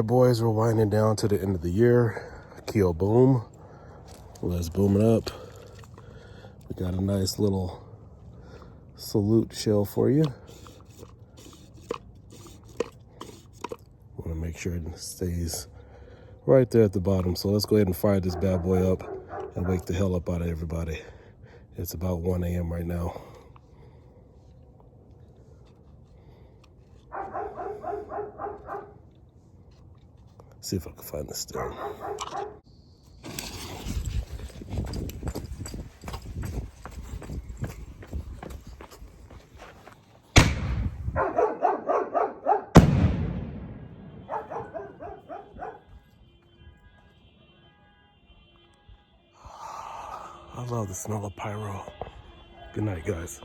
right, boys, we're winding down to the end of the year. Kioboom. Let's boom it up. We got a nice little salute shell for you. Want to make sure it stays right there at the bottom. So let's go ahead and fire this bad boy up and wake the hell up out of everybody. It's about 1 a.m. right now. See if I can find this still. I love the smell of pyro. Good night, guys.